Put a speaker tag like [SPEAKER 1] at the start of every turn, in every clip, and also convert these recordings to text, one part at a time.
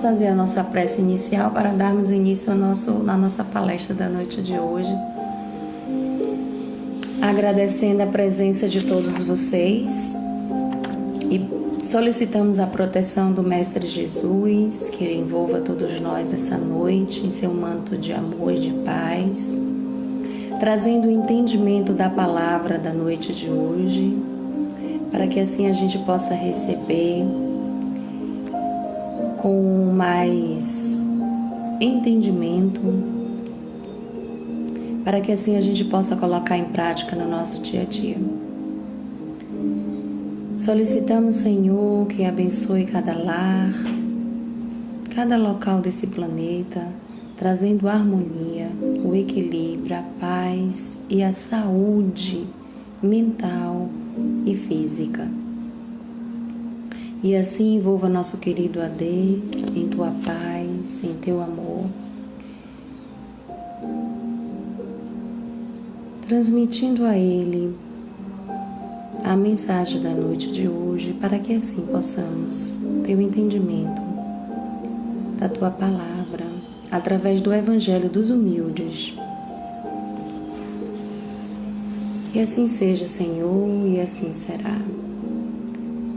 [SPEAKER 1] Fazer a nossa prece inicial para darmos início na nossa palestra da noite de hoje. Agradecendo a presença de todos vocês e solicitamos a proteção do Mestre Jesus, que Ele envolva todos nós essa noite em seu manto de amor e de paz, trazendo o entendimento da palavra da noite de hoje, para que assim a gente possa receber com mais entendimento, para que assim a gente possa colocar em prática no nosso dia a dia. Solicitamos, Senhor, que abençoe cada lar, cada local desse planeta, trazendo a harmonia, o equilíbrio, a paz e a saúde mental e física. E assim envolva nosso querido AD em tua paz, em teu amor, transmitindo a ele a mensagem da noite de hoje, para que assim possamos ter o entendimento da tua palavra, através do Evangelho dos Humildes. E assim seja, Senhor, e assim será.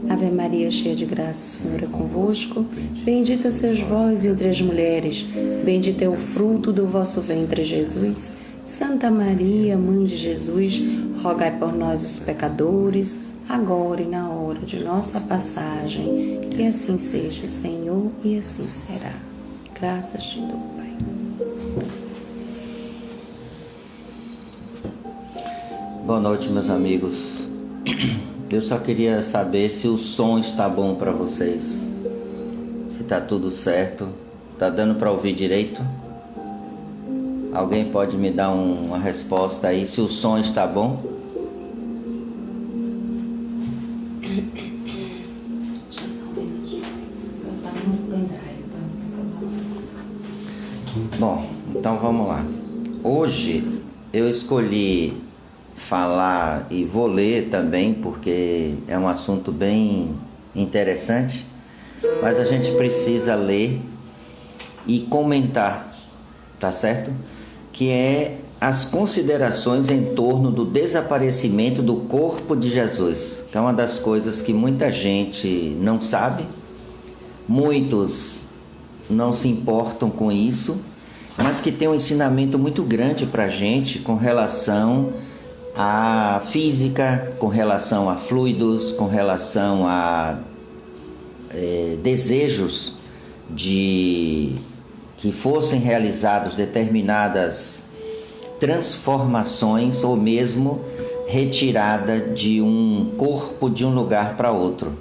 [SPEAKER 1] Ave Maria, cheia de graça, o Senhor é convosco. Bendita sois vós entre as mulheres, bendito é o fruto do vosso ventre, Jesus. Santa Maria, Mãe de Jesus, rogai por nós, os pecadores, agora e na hora de nossa passagem. Que assim seja, Senhor, e assim será. Graças te dou, Pai.
[SPEAKER 2] Boa noite, meus amigos. Eu só queria saber se o som está bom para vocês, se está tudo certo, está dando para ouvir direito? Alguém pode me dar uma resposta aí, se o som está bom? Bom, então vamos lá. Hoje eu escolhi falar e vou ler também, porque é um assunto bem interessante, mas a gente precisa ler e comentar, tá certo? Que é as considerações em torno do desaparecimento do corpo de Jesus, que é uma das coisas que muita gente não sabe, muitos não se importam com isso, mas que tem um ensinamento muito grande para a gente com relação a física, com relação a fluidos, com relação a desejos de que fossem realizadas determinadas transformações ou mesmo retirada de um corpo de um lugar para outro,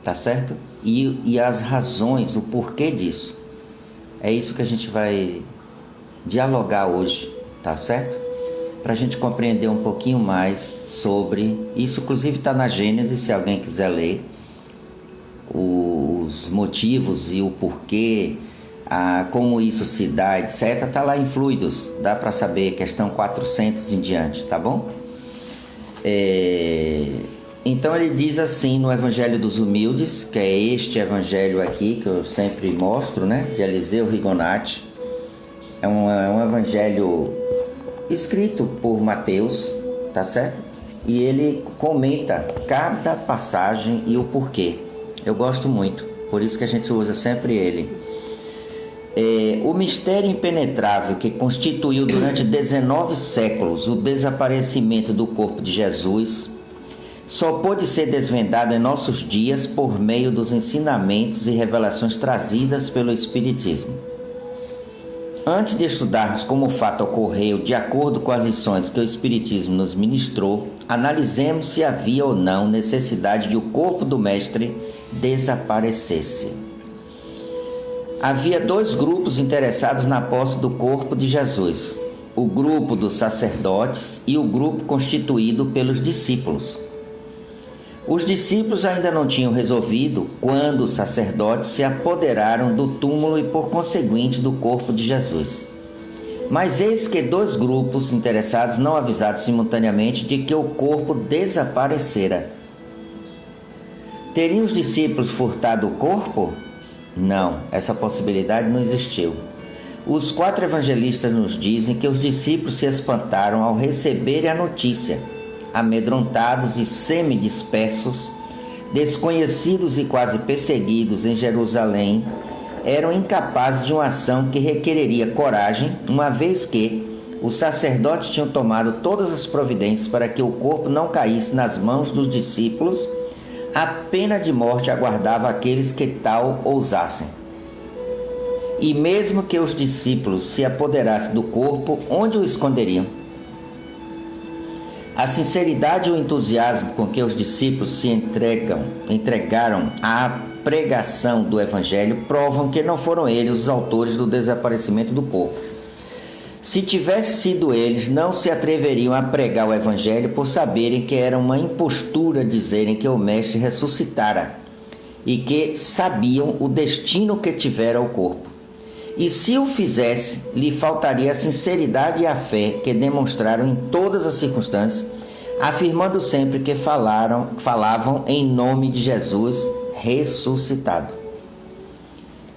[SPEAKER 2] tá certo? E as razões, o porquê disso. É isso que a gente vai dialogar hoje, tá certo? Para a gente compreender um pouquinho mais sobre isso. Inclusive está na Gênesis, se alguém quiser ler os motivos e o porquê, como isso se dá, etc. Está lá em Fluidos, dá para saber, questão 400 em diante, tá bom? Então ele diz assim no Evangelho dos Humildes, que é este evangelho aqui que eu sempre mostro, né, de Eliseu Rigonati. É um evangelho escrito por Mateus, tá certo? E ele comenta cada passagem e o porquê. Eu gosto muito, por isso que a gente usa sempre ele. O mistério impenetrável que constituiu durante 19 séculos o desaparecimento do corpo de Jesus só pôde ser desvendado em nossos dias por meio dos ensinamentos e revelações trazidas pelo Espiritismo. Antes de estudarmos como o fato ocorreu de acordo com as lições que o Espiritismo nos ministrou, analisemos se havia ou não necessidade de o corpo do Mestre desaparecesse. Havia dois grupos interessados na posse do corpo de Jesus: o grupo dos sacerdotes e o grupo constituído pelos discípulos. Os discípulos ainda não tinham resolvido quando os sacerdotes se apoderaram do túmulo e, por conseguinte, do corpo de Jesus. Mas eis que dois grupos interessados não avisaram simultaneamente de que o corpo desaparecera. Teriam os discípulos furtado o corpo? Não, essa possibilidade não existiu. Os 4 evangelistas nos dizem que os discípulos se espantaram ao receberem a notícia. Amedrontados e semi-dispersos, desconhecidos e quase perseguidos em Jerusalém, eram incapazes de uma ação que requereria coragem, uma vez que os sacerdotes tinham tomado todas as providências para que o corpo não caísse nas mãos dos discípulos. A pena de morte aguardava aqueles que tal ousassem. E mesmo que os discípulos se apoderassem do corpo, onde o esconderiam? A sinceridade e o entusiasmo com que os discípulos se entregaram à pregação do Evangelho provam que não foram eles os autores do desaparecimento do corpo. Se tivesse sido eles, não se atreveriam a pregar o Evangelho por saberem que era uma impostura dizerem que o Mestre ressuscitara e que sabiam o destino que tivera o corpo. E se o fizesse, lhe faltaria a sinceridade e a fé que demonstraram em todas as circunstâncias, afirmando sempre que falavam em nome de Jesus ressuscitado.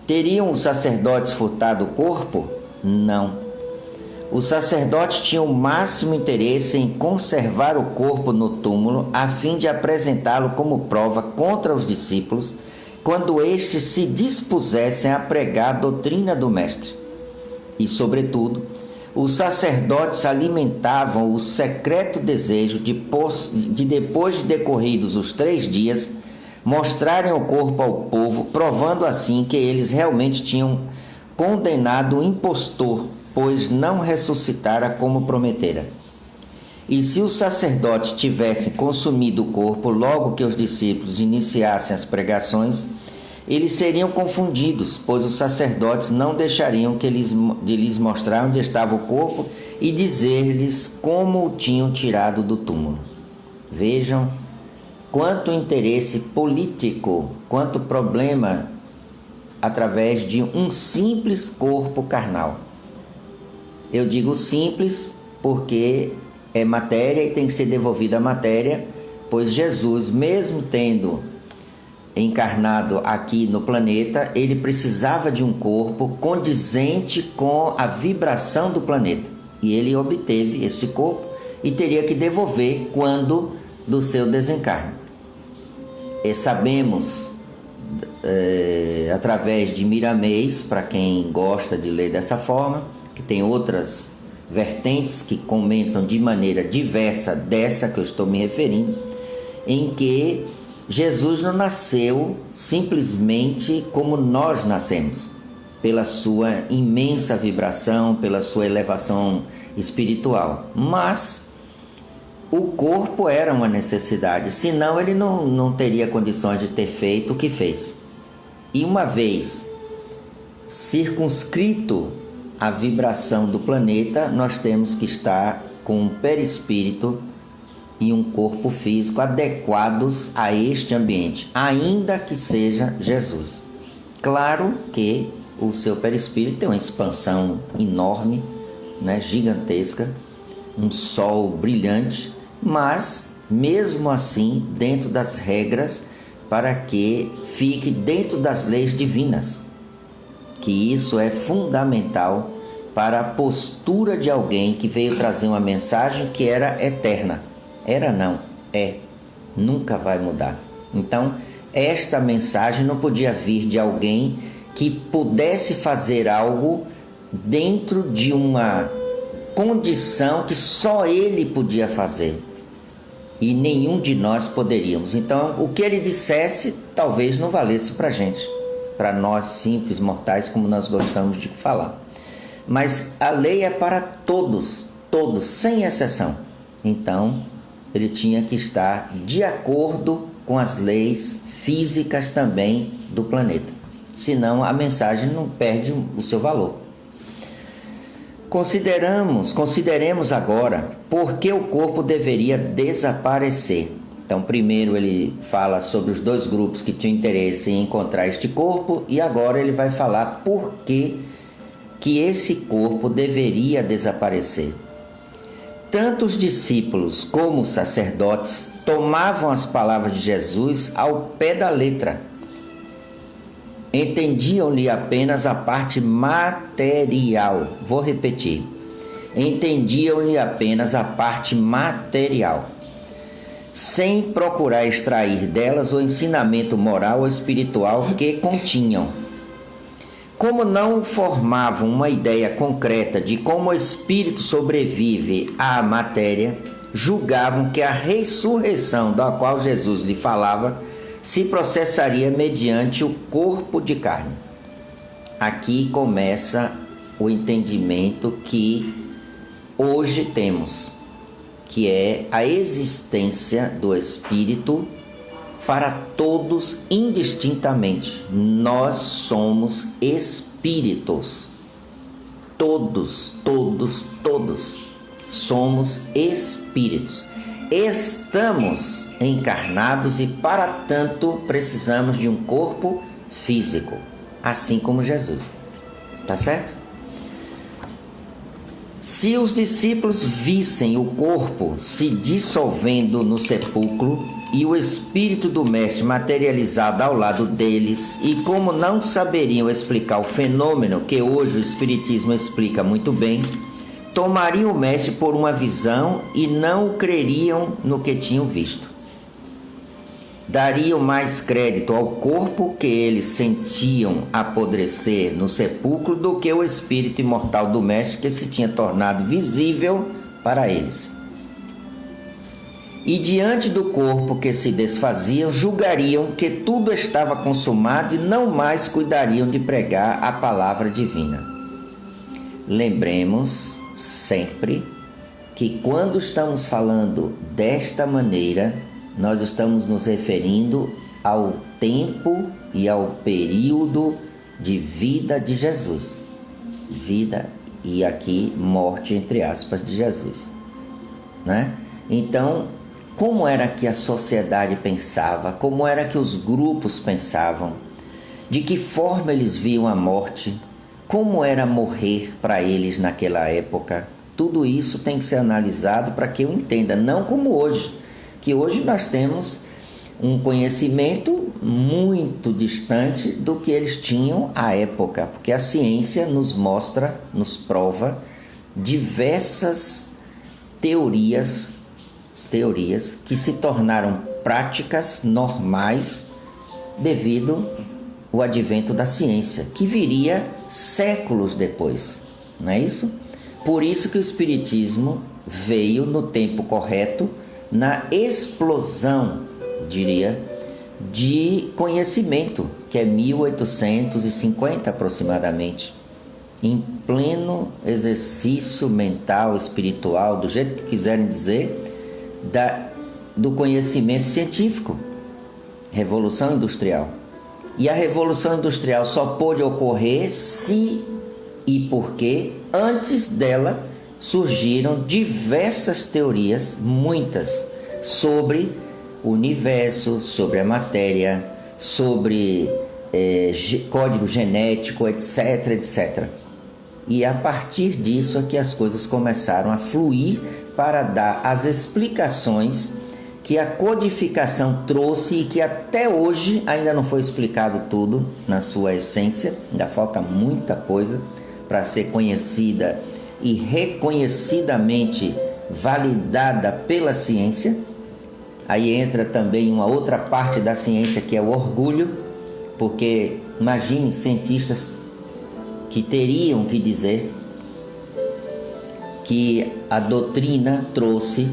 [SPEAKER 2] Teriam os sacerdotes furtado o corpo? Não. Os sacerdotes tinham o máximo interesse em conservar o corpo no túmulo a fim de apresentá-lo como prova contra os discípulos quando estes se dispusessem a pregar a doutrina do Mestre. E, sobretudo, os sacerdotes alimentavam o secreto desejo de depois de decorridos os 3 dias, mostrarem o corpo ao povo, provando assim que eles realmente tinham condenado o impostor, pois não ressuscitara como prometera. E se os sacerdotes tivessem consumido o corpo logo que os discípulos iniciassem as pregações, eles seriam confundidos, pois os sacerdotes não deixariam de lhes mostrar onde estava o corpo e dizer-lhes como o tinham tirado do túmulo. Vejam quanto interesse político, quanto problema através de um simples corpo carnal. Eu digo simples porque é matéria e tem que ser devolvida a matéria, pois Jesus, mesmo tendo encarnado aqui no planeta, ele precisava de um corpo condizente com a vibração do planeta. E ele obteve esse corpo e teria que devolver quando do seu desencarne. E sabemos, através de Miramês, para quem gosta de ler dessa forma, que tem outras vertentes que comentam de maneira diversa dessa que eu estou me referindo, em que Jesus não nasceu simplesmente como nós nascemos, pela sua imensa vibração, pela sua elevação espiritual, mas o corpo era uma necessidade, senão ele não teria condições de ter feito o que fez. E uma vez circunscrito a vibração do planeta, nós temos que estar com um perispírito e um corpo físico adequados a este ambiente, ainda que seja Jesus. Claro que o seu perispírito tem uma expansão enorme, né, gigantesca, um sol brilhante, mas mesmo assim dentro das regras, para que fique dentro das leis divinas, que isso é fundamental para a postura de alguém que veio trazer uma mensagem que era eterna. Era não, é, nunca vai mudar. Então, esta mensagem não podia vir de alguém que pudesse fazer algo dentro de uma condição que só ele podia fazer e nenhum de nós poderíamos. Então, o que ele dissesse talvez não valesse para a gente, para nós simples mortais, como nós gostamos de falar. Mas a lei é para todos, todos, sem exceção. Então, ele tinha que estar de acordo com as leis físicas também do planeta. Senão a mensagem não perde o seu valor. Consideremos agora por que o corpo deveria desaparecer. Então, primeiro ele fala sobre os 2 grupos que tinham interesse em encontrar este corpo, e agora ele vai falar por que esse corpo deveria desaparecer. Tanto os discípulos como os sacerdotes tomavam as palavras de Jesus ao pé da letra. entendiam-lhe apenas a parte material. Vou repetir. Entendiam-lhe apenas a parte material, sem procurar extrair delas o ensinamento moral ou espiritual que continham. Como não formavam uma ideia concreta de como o espírito sobrevive à matéria, julgavam que a ressurreição da qual Jesus lhe falava se processaria mediante o corpo de carne. Aqui começa o entendimento que hoje temos, que é a existência do Espírito para todos indistintamente. Nós somos espíritos. Todos somos espíritos. Estamos encarnados e, para tanto, precisamos de um corpo físico, assim como Jesus. Tá certo? Se os discípulos vissem o corpo se dissolvendo no sepulcro e o espírito do mestre materializado ao lado deles, e como não saberiam explicar o fenômeno que hoje o espiritismo explica muito bem, tomariam o mestre por uma visão e não creriam no que tinham visto. Dariam mais crédito ao corpo que eles sentiam apodrecer no sepulcro do que o espírito imortal do mestre que se tinha tornado visível para eles. E diante do corpo que se desfaziam, julgariam que tudo estava consumado e não mais cuidariam de pregar a palavra divina. Lembremos sempre que quando estamos falando desta maneira, nós estamos nos referindo ao tempo e ao período de vida de Jesus. Vida e aqui morte, entre aspas, de Jesus, né? Então, como era que a sociedade pensava? Como era que os grupos pensavam? De que forma eles viam a morte? Como era morrer para eles naquela época? Tudo isso tem que ser analisado para que eu entenda, não como hoje, que hoje nós temos um conhecimento muito distante do que eles tinham à época, porque a ciência nos mostra, nos prova diversas teorias que se tornaram práticas normais devido ao advento da ciência, que viria séculos depois, não é isso? Por isso que o Espiritismo veio no tempo correto, na explosão, diria, de conhecimento, que é 1850 aproximadamente, em pleno exercício mental, espiritual, do jeito que quiserem dizer, do conhecimento científico, Revolução Industrial. E a Revolução Industrial só pôde ocorrer se e porque antes dela surgiram diversas teorias, muitas, sobre o universo, sobre a matéria, sobre código genético, etc, etc. E a partir disso é que as coisas começaram a fluir para dar as explicações que a codificação trouxe e que até hoje ainda não foi explicado tudo na sua essência, ainda falta muita coisa para ser conhecida e reconhecidamente validada pela ciência. Aí entra também uma outra parte da ciência, que é o orgulho, porque imagine cientistas que teriam que dizer que a doutrina trouxe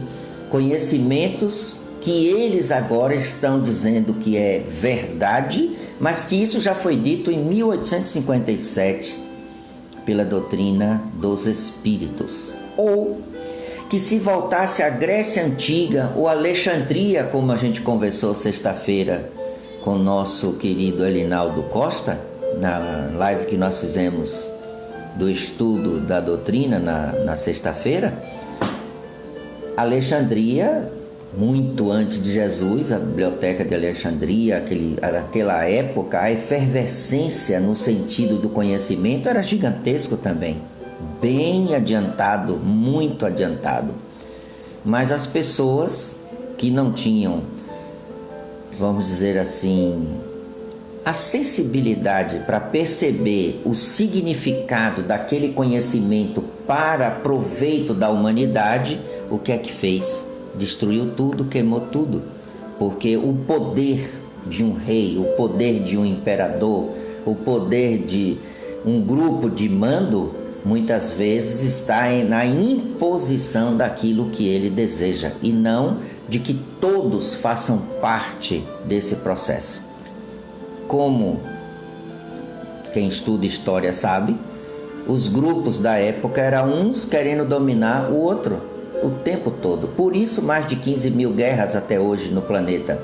[SPEAKER 2] conhecimentos que eles agora estão dizendo que é verdade, mas que isso já foi dito em 1857 pela doutrina dos espíritos. Ou que se voltasse à Grécia Antiga ou Alexandria, como a gente conversou sexta-feira com o nosso querido Elinaldo Costa, na live que nós fizemos do estudo da doutrina na sexta-feira, Alexandria, muito antes de Jesus, a biblioteca de Alexandria, aquela época, a efervescência no sentido do conhecimento era gigantesco também, bem adiantado, muito adiantado. Mas as pessoas que não tinham, vamos dizer assim, a sensibilidade para perceber o significado daquele conhecimento para proveito da humanidade, o que é que fez? Destruiu tudo, queimou tudo. Porque o poder de um rei, o poder de um imperador, o poder de um grupo de mando, muitas vezes está na imposição daquilo que ele deseja e não de que todos façam parte desse processo. Como quem estuda história sabe, os grupos da época eram uns querendo dominar o outro o tempo todo. Por isso, mais de 15 mil guerras até hoje no planeta,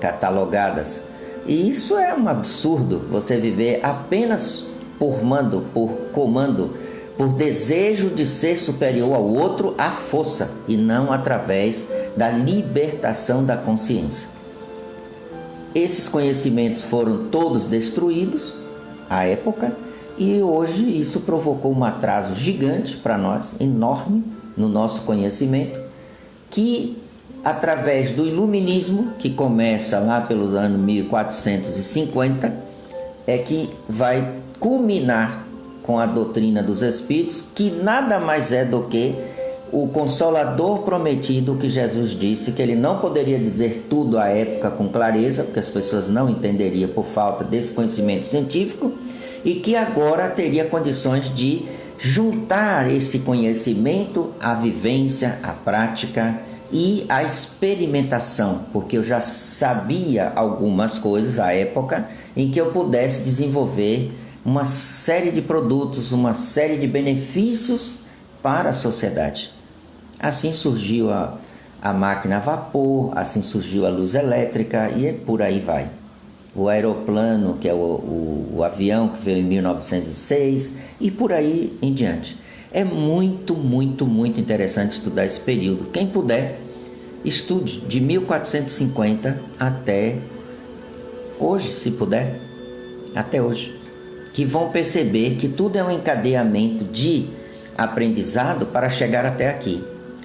[SPEAKER 2] catalogadas. E isso é um absurdo, você viver apenas por mando, por comando, por desejo de ser superior ao outro à força, e não através da libertação da consciência. Esses conhecimentos foram todos destruídos à época, e hoje isso provocou um atraso gigante para nós, enorme, no nosso conhecimento, que através do iluminismo, que começa lá pelo ano 1450, é que vai culminar com a doutrina dos Espíritos, que nada mais é do que o Consolador prometido, que Jesus disse que ele não poderia dizer tudo à época com clareza, porque as pessoas não entenderiam por falta desse conhecimento científico, e que agora teria condições de juntar esse conhecimento à vivência, à prática e à experimentação, porque eu já sabia algumas coisas à época em que eu pudesse desenvolver uma série de produtos, uma série de benefícios para a sociedade. Assim surgiu a máquina a vapor, assim surgiu a luz elétrica e por aí vai. O aeroplano, que é o avião que veio em 1906 e por aí em diante. É muito, muito, muito interessante estudar esse período. Quem puder, estude de 1450 até hoje, se puder, até hoje. Que vão perceber que tudo é um encadeamento de aprendizado para chegar até aqui.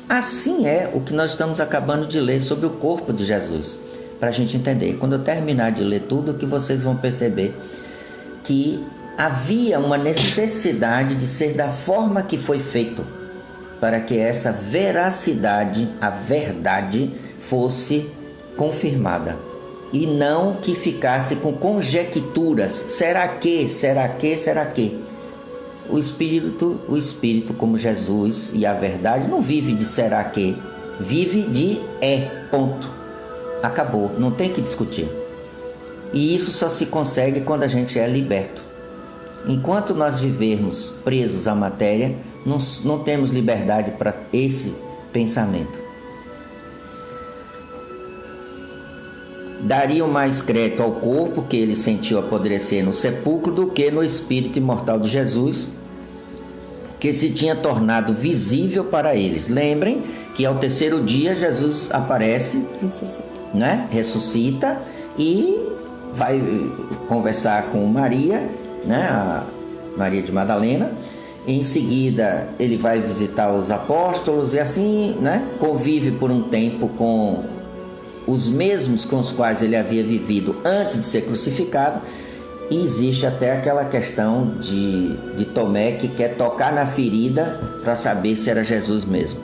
[SPEAKER 2] Assim é o que nós estamos acabando de ler sobre o corpo de Jesus, para a gente entender. Quando eu terminar de ler tudo, que vocês vão perceber que havia uma necessidade de ser da forma que foi feito, para que essa veracidade, a verdade, fosse confirmada. E não que ficasse com conjecturas. Será que? Será que? Será que? O Espírito como Jesus e a verdade não vive de será que, vive de ponto. Acabou, não tem que discutir. E isso só se consegue quando a gente é liberto. Enquanto nós vivermos presos à matéria, não temos liberdade para esse pensamento. Dariam mais crédito ao corpo que ele sentiu apodrecer no sepulcro do que no espírito imortal de Jesus, que se tinha tornado visível para eles. Lembrem que ao terceiro dia Jesus aparece, ressuscita e vai conversar com Maria, a Maria de Madalena. Em seguida ele vai visitar os apóstolos e assim convive por um tempo com os mesmos com os quais ele havia vivido antes de ser crucificado. E existe até aquela questão de Tomé, que quer tocar na ferida para saber se era Jesus mesmo.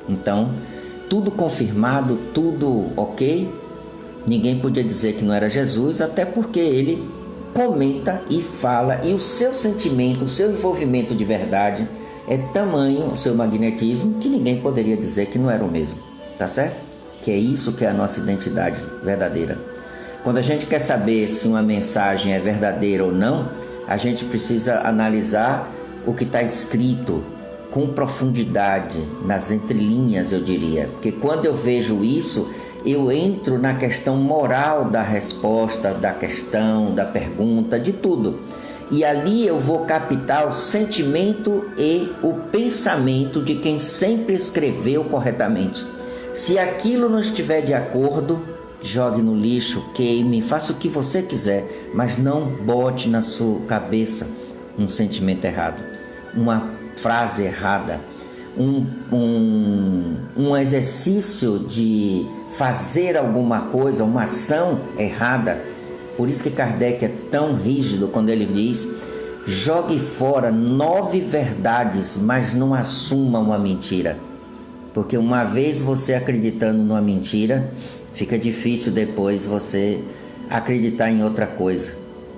[SPEAKER 2] Então, tudo confirmado, tudo ok. Ninguém podia dizer que não era Jesus, até porque ele comenta e fala, e o seu sentimento, o seu envolvimento de verdade é tamanho, o seu magnetismo, que ninguém poderia dizer que não era o mesmo. Tá certo? Que é isso que é a nossa identidade verdadeira. Quando a gente quer saber se uma mensagem é verdadeira ou não, a gente precisa analisar o que está escrito com profundidade, nas entrelinhas, eu diria. Porque quando eu vejo isso, eu entro na questão moral da resposta, da questão, da pergunta, de tudo. E ali eu vou captar o sentimento e o pensamento de quem sempre escreveu corretamente. Se aquilo não estiver de acordo, jogue no lixo, queime, faça o que você quiser, mas não bote na sua cabeça um sentimento errado, uma frase errada, um exercício de fazer alguma coisa, uma ação errada, Por isso que Kardec é tão rígido quando ele diz: jogue fora 9 verdades, mas não assuma uma mentira. Porque uma vez você acreditando numa mentira, fica difícil depois você acreditar em outra coisa.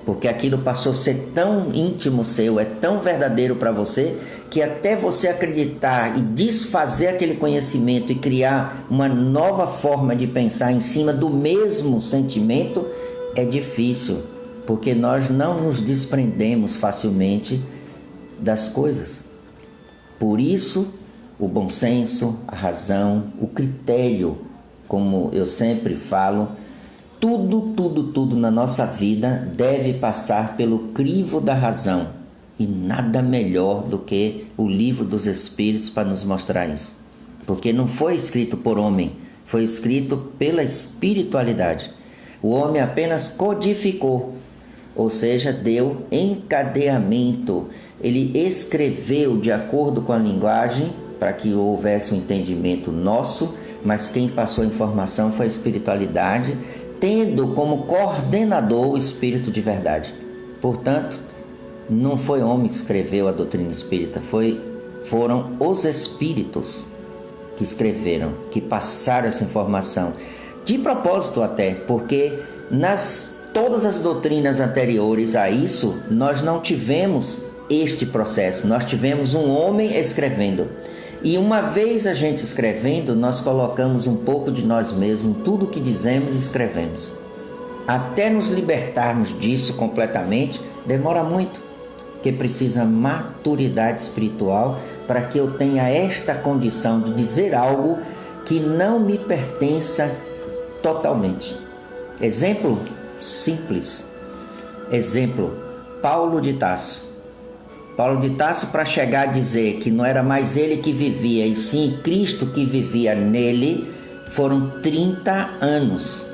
[SPEAKER 2] Porque aquilo passou a ser tão íntimo seu, é tão verdadeiro para você, que até você acreditar e desfazer aquele conhecimento e criar uma nova forma de pensar em cima do mesmo sentimento, é difícil. Porque nós não nos desprendemos facilmente das coisas. Por isso, o bom senso, a razão, o critério, como eu sempre falo, tudo na nossa vida deve passar pelo crivo da razão. E nada melhor do que o livro dos Espíritos para nos mostrar isso. Porque não foi escrito por homem, foi escrito pela espiritualidade. O homem apenas codificou, ou seja, deu encadeamento. Ele escreveu de acordo com a linguagem para que houvesse um entendimento nosso, mas quem passou a informação foi a espiritualidade, tendo como coordenador o Espírito de verdade. Portanto, não foi homem que escreveu a doutrina espírita, foram os espíritos que escreveram, que passaram essa informação. De propósito até, porque todas as doutrinas anteriores a isso, nós não tivemos este processo, nós tivemos um homem escrevendo. E uma vez a gente escrevendo, nós colocamos um pouco de nós mesmos, tudo que dizemos e escrevemos. Até nos libertarmos disso completamente, demora muito, porque precisa maturidade espiritual para que eu tenha esta condição de dizer algo que não me pertença totalmente. Exemplo simples. Exemplo, Paulo de Tarso. Paulo de Tarso, para chegar a dizer que não era mais ele que vivia, e sim Cristo que vivia nele, foram 30 anos.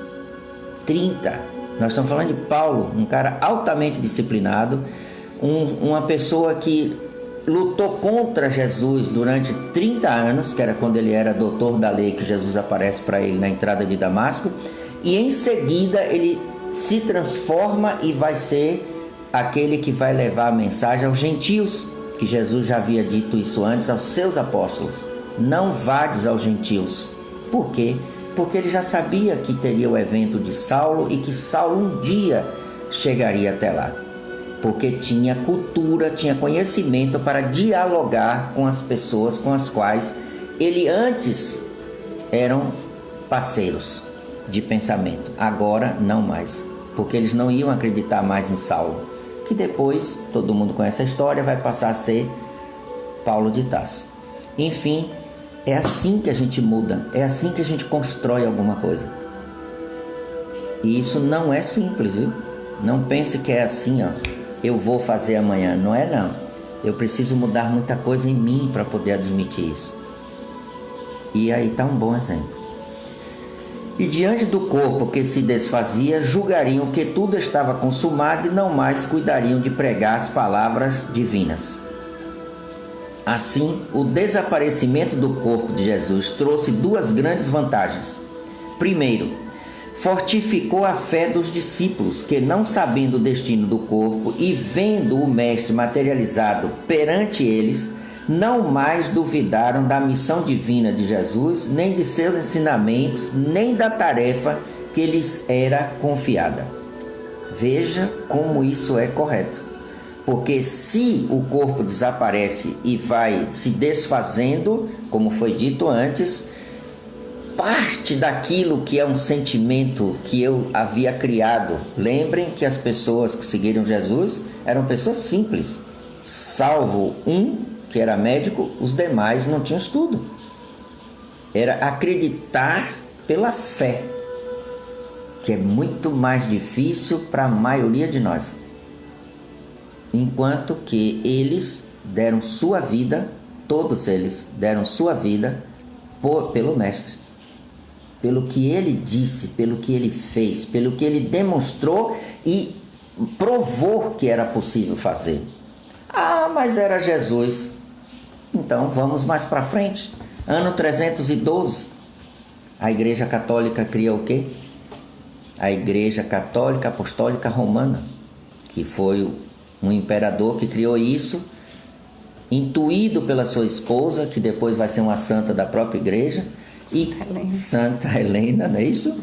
[SPEAKER 2] 30. Nós estamos falando de Paulo, um cara altamente disciplinado, uma pessoa que lutou contra Jesus durante 30 anos, que era quando ele era doutor da lei, que Jesus aparece para ele na entrada de Damasco, e em seguida ele se transforma e vai ser aquele que vai levar a mensagem aos gentios, que Jesus já havia dito isso antes aos seus apóstolos: não vades aos gentios. Por quê? Porque ele já sabia que teria o evento de Saulo e que Saulo um dia chegaria até lá, porque tinha cultura, tinha conhecimento para dialogar com as pessoas com as quais ele antes eram parceiros de pensamento, agora não mais, porque eles não iam acreditar mais em Saulo, que depois, todo mundo conhece a história, vai passar a ser Paulo de Tarso. Enfim, é assim que a gente muda, é assim que a gente constrói alguma coisa. E isso não é simples, viu? Não pense que é assim, ó, eu vou fazer amanhã. Não é não. Eu preciso mudar muita coisa em mim para poder admitir isso. E aí está um bom exemplo. E diante do corpo que se desfazia, julgariam que tudo estava consumado e não mais cuidariam de pregar as palavras divinas. Assim, o desaparecimento do corpo de Jesus trouxe 2 grandes vantagens. Primeiro, fortificou a fé dos discípulos, que, não sabendo o destino do corpo e vendo o Mestre materializado perante eles, não mais duvidaram da missão divina de Jesus, nem de seus ensinamentos, nem da tarefa que lhes era confiada. Veja como isso é correto. Porque se o corpo desaparece e vai se desfazendo, como foi dito antes, parte daquilo que é um sentimento que eu havia criado. Lembrem que as pessoas que seguiram Jesus eram pessoas simples, salvo um que era médico, os demais não tinham estudo. Era acreditar pela fé, que é muito mais difícil para a maioria de nós. Enquanto que eles deram sua vida, todos eles deram sua vida pelo Mestre, pelo que ele disse, pelo que ele fez, pelo que ele demonstrou e provou que era possível fazer. Ah, mas era Jesus. Então vamos mais para frente. Ano 312, a Igreja Católica cria o quê? a Igreja Católica Apostólica Romana, que foi um imperador que criou isso, intuído pela sua esposa, que depois vai ser uma santa da própria igreja, Santa Helena, não é isso?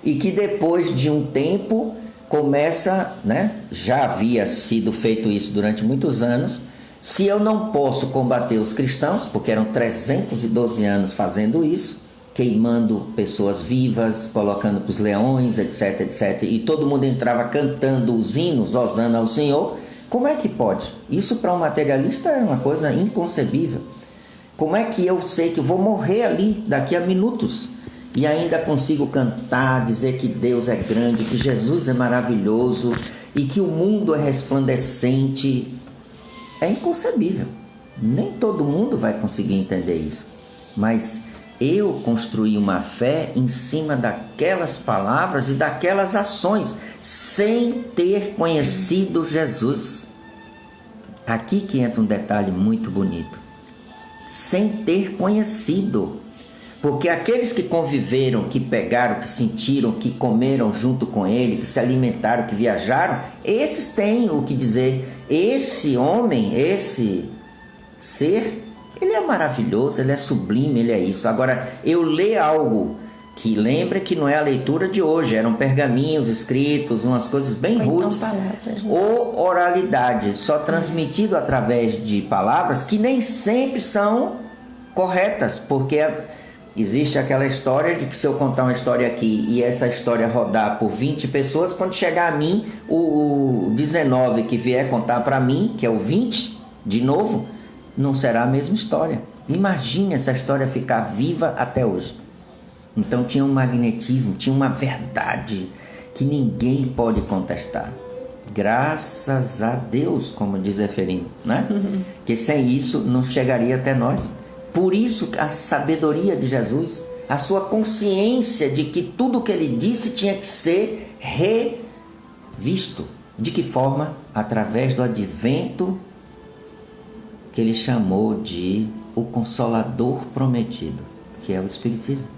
[SPEAKER 2] E que depois de um tempo começa, né? Já havia sido feito isso durante muitos anos. Se eu não posso combater os cristãos, porque eram 312 anos fazendo isso, queimando pessoas vivas, colocando para os leões, etc, etc, e todo mundo entrava cantando os hinos, hosana ao Senhor, como é que pode? Isso para um materialista é uma coisa inconcebível. Como é que eu sei que eu vou morrer ali daqui a minutos e ainda consigo cantar, dizer que Deus é grande, que Jesus é maravilhoso e que o mundo é resplandecente? É inconcebível. Nem todo mundo vai conseguir entender isso. Mas eu construí uma fé em cima daquelas palavras e daquelas ações, sem ter conhecido Jesus. Aqui que entra um detalhe muito bonito. Sem ter conhecido. Porque aqueles que conviveram, que pegaram, que sentiram, que comeram junto com ele, que se alimentaram, que viajaram, esses têm o que dizer. Esse homem, esse ser, ele é maravilhoso, ele é sublime, ele é isso. Agora, eu ler algo que lembra que não é a leitura de hoje, eram pergaminhos escritos, umas coisas bem rudes, ou oralidade, só transmitido através de palavras que nem sempre são corretas, porque existe aquela história de que se eu contar uma história aqui e essa história rodar por 20 pessoas, quando chegar a mim, o 19 que vier contar para mim, que é o 20, de novo, não será a mesma história. Imagine essa história ficar viva até hoje. Então tinha um magnetismo, tinha uma verdade que ninguém pode contestar. Graças a Deus, como diz Zeferino, né? Que sem isso não chegaria até nós. Por isso a sabedoria de Jesus, a sua consciência de que tudo o que ele disse tinha que ser revisto. De que forma? Através do advento que ele chamou de o Consolador Prometido, que é o Espiritismo.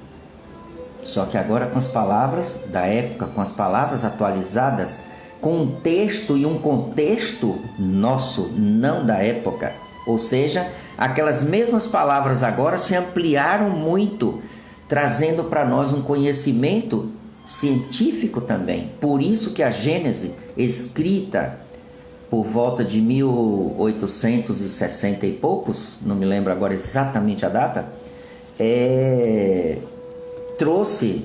[SPEAKER 2] Só que agora com as palavras da época, com as palavras atualizadas, com um texto e um contexto nosso, não da época. Ou seja, aquelas mesmas palavras agora se ampliaram muito, trazendo para nós um conhecimento científico também. Por isso que a Gênese, escrita por volta de 1860 e poucos, não me lembro agora exatamente a data, trouxe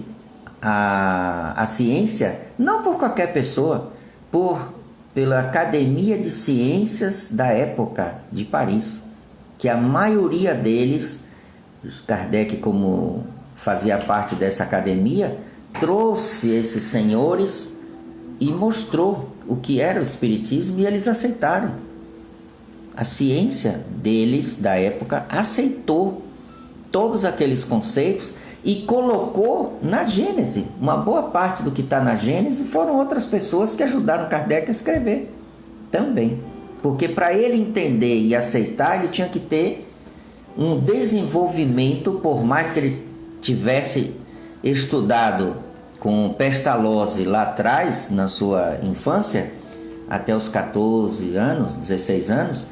[SPEAKER 2] a ciência, não por qualquer pessoa, pela Academia de Ciências da época de Paris, que a maioria deles, Kardec, como fazia parte dessa academia, trouxe esses senhores e mostrou o que era o Espiritismo e eles aceitaram. A ciência deles, da época, aceitou todos aqueles conceitos e colocou na Gênese. Uma boa parte do que está na Gênese foram outras pessoas que ajudaram Kardec a escrever também. Porque para ele entender e aceitar, ele tinha que ter um desenvolvimento, por mais que ele tivesse estudado com Pestalozzi lá atrás, na sua infância, até os 14 anos, 16 anos,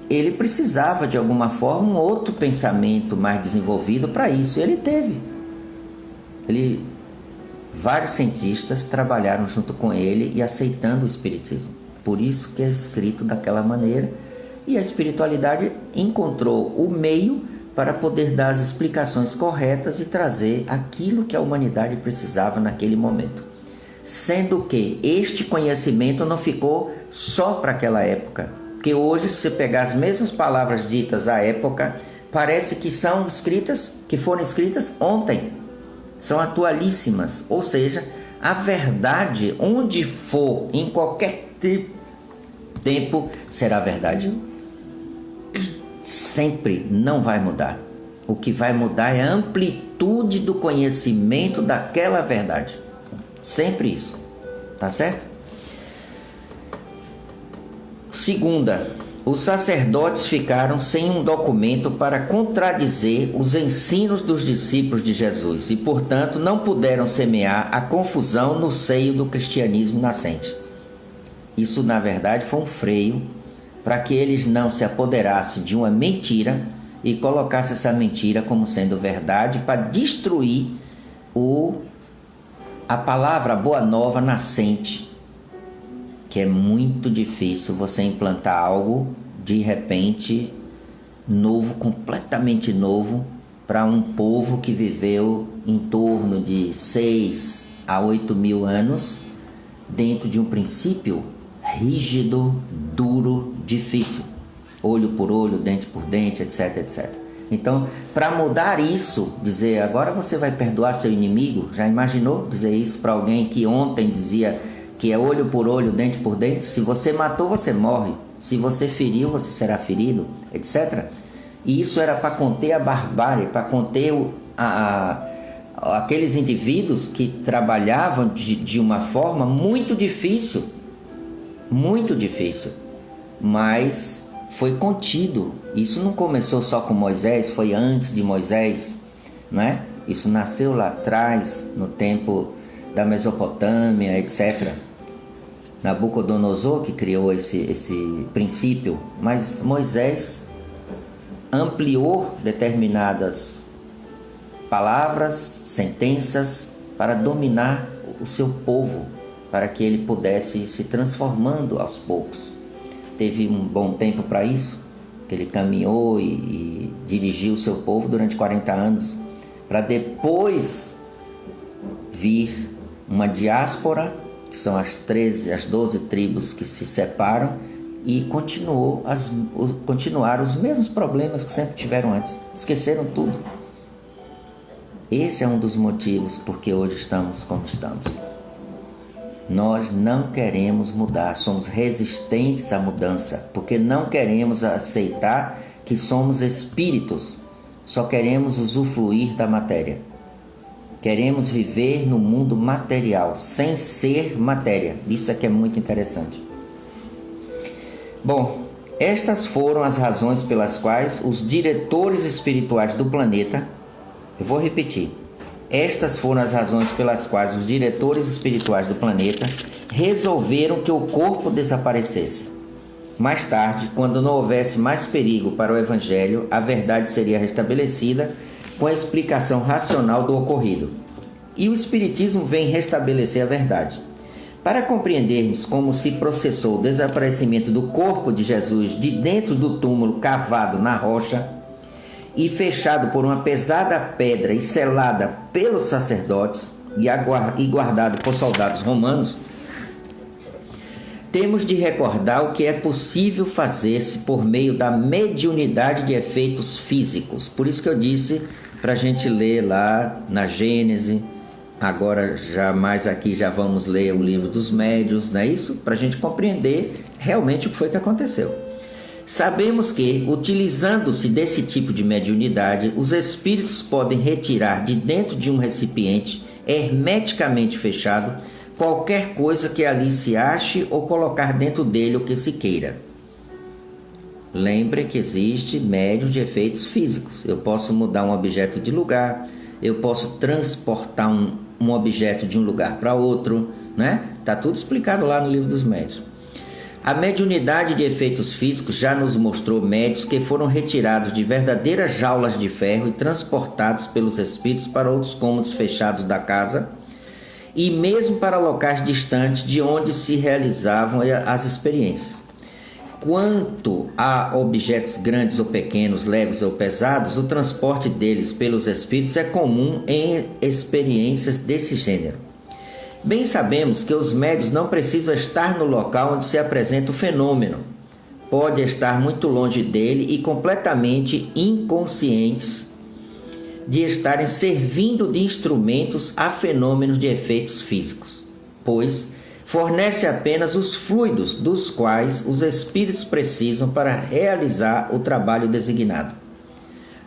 [SPEAKER 2] ele precisava de alguma forma um outro pensamento mais desenvolvido para isso. Ele teve. Vários cientistas trabalharam junto com ele e aceitando o Espiritismo. Por isso que é escrito daquela maneira. E a espiritualidade encontrou o meio para poder dar as explicações corretas e trazer aquilo que a humanidade precisava naquele momento. Sendo que este conhecimento não ficou só para aquela época. Porque hoje, se você pegar as mesmas palavras ditas à época, parece que são escritas, que foram escritas ontem. São atualíssimas. Ou seja, a verdade, onde for, em qualquer tempo, será verdade. Sempre não vai mudar. O que vai mudar é a amplitude do conhecimento daquela verdade. Sempre isso. Tá certo? Segunda, os sacerdotes ficaram sem um documento para contradizer os ensinos dos discípulos de Jesus e, portanto, não puderam semear a confusão no seio do cristianismo nascente. Isso, na verdade, foi um freio para que eles não se apoderassem de uma mentira e colocassem essa mentira como sendo verdade para destruir a palavra boa nova nascente, que é muito difícil você implantar algo de repente novo, completamente novo, para um povo que viveu em torno de 6 a 8 mil anos dentro de um princípio rígido, duro, difícil, olho por olho, dente por dente, etc, etc. Então, para mudar isso, dizer agora você vai perdoar seu inimigo, já imaginou dizer isso para alguém que ontem dizia que é olho por olho, dente por dente? Se você matou, você morre. Se você feriu, você será ferido, etc. E isso era para conter a barbárie, para conter aqueles indivíduos que trabalhavam de uma forma muito difícil, mas foi contido. Isso não começou só com Moisés, foi antes de Moisés, né? Isso nasceu lá atrás, no tempo da Mesopotâmia, etc. Nabucodonosor que criou esse princípio, mas Moisés ampliou determinadas palavras, sentenças para dominar o seu povo, para que ele pudesse ir se transformando aos poucos. Teve um bom tempo para isso, que ele caminhou e dirigiu o seu povo durante 40 anos, para depois vir uma diáspora, que são as 12 tribos que se separam, e continuaram os mesmos problemas que sempre tiveram antes. Esqueceram tudo. Esse é um dos motivos porque hoje estamos como estamos. Nós não queremos mudar, somos resistentes à mudança, porque não queremos aceitar que somos espíritos, só queremos usufruir da matéria. Queremos viver no mundo material, sem ser matéria. Isso aqui é muito interessante. Bom, estas foram as razões pelas quais os diretores espirituais do planeta, eu vou repetir, estas foram as razões pelas quais os diretores espirituais do planeta resolveram que o corpo desaparecesse. Mais tarde, quando não houvesse mais perigo para o Evangelho, a verdade seria restabelecida com a explicação racional do ocorrido. E o Espiritismo vem restabelecer a verdade. Para compreendermos como se processou o desaparecimento do corpo de Jesus de dentro do túmulo cavado na rocha e fechado por uma pesada pedra e selada pelos sacerdotes e guardado por soldados romanos, temos de recordar o que é possível fazer-se por meio da mediunidade de efeitos físicos. Por isso que eu disse para a gente ler lá na Gênese. Agora, já mais aqui, já vamos ler o livro dos médiuns, não é isso? Para a gente compreender realmente o que foi que aconteceu. Sabemos que, utilizando-se desse tipo de mediunidade, os espíritos podem retirar de dentro de um recipiente hermeticamente fechado qualquer coisa que ali se ache ou colocar dentro dele o que se queira. Lembre que existe médium de efeitos físicos. Eu posso mudar um objeto de lugar, eu posso transportar um objeto de um lugar para outro, né? Está tudo explicado lá no livro dos médiuns. A mediunidade de efeitos físicos já nos mostrou médiuns que foram retirados de verdadeiras jaulas de ferro e transportados pelos espíritos para outros cômodos fechados da casa e mesmo para locais distantes de onde se realizavam as experiências. Quanto a objetos grandes ou pequenos, leves ou pesados, o transporte deles pelos espíritos é comum em experiências desse gênero. Bem sabemos que os médiuns não precisam estar no local onde se apresenta o fenômeno. Pode estar muito longe dele e completamente inconscientes de estarem servindo de instrumentos a fenômenos de efeitos físicos, pois fornece apenas os fluidos dos quais os espíritos precisam para realizar o trabalho designado.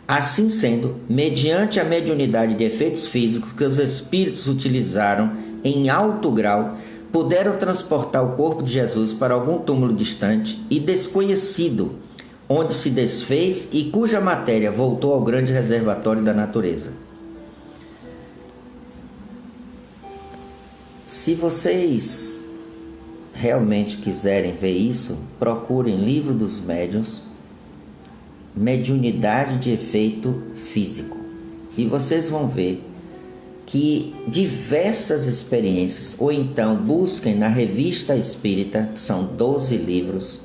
[SPEAKER 2] Assim sendo, mediante a mediunidade de efeitos físicos que os espíritos utilizaram em alto grau, puderam transportar o corpo de Jesus para algum túmulo distante e desconhecido, onde se desfez e cuja matéria voltou ao grande reservatório da natureza. Se vocês realmente quiserem ver isso, procurem Livro dos Médiuns, Mediunidade de Efeito Físico, e vocês vão ver que diversas experiências, ou então busquem na Revista Espírita, que são 12 livros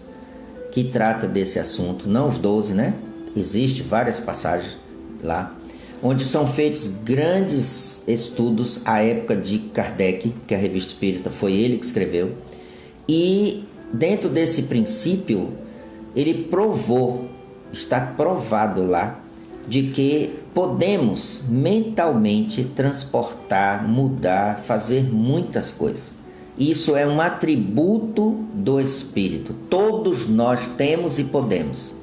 [SPEAKER 2] que trata desse assunto, não os 12, né? Existem várias passagens lá, onde são feitos grandes estudos à época de Kardec, que a Revista Espírita foi ele que escreveu, e dentro desse princípio, ele provou, está provado lá, de que podemos mentalmente transportar, mudar, fazer muitas coisas. Isso é um atributo do espírito. Todos nós temos e podemos.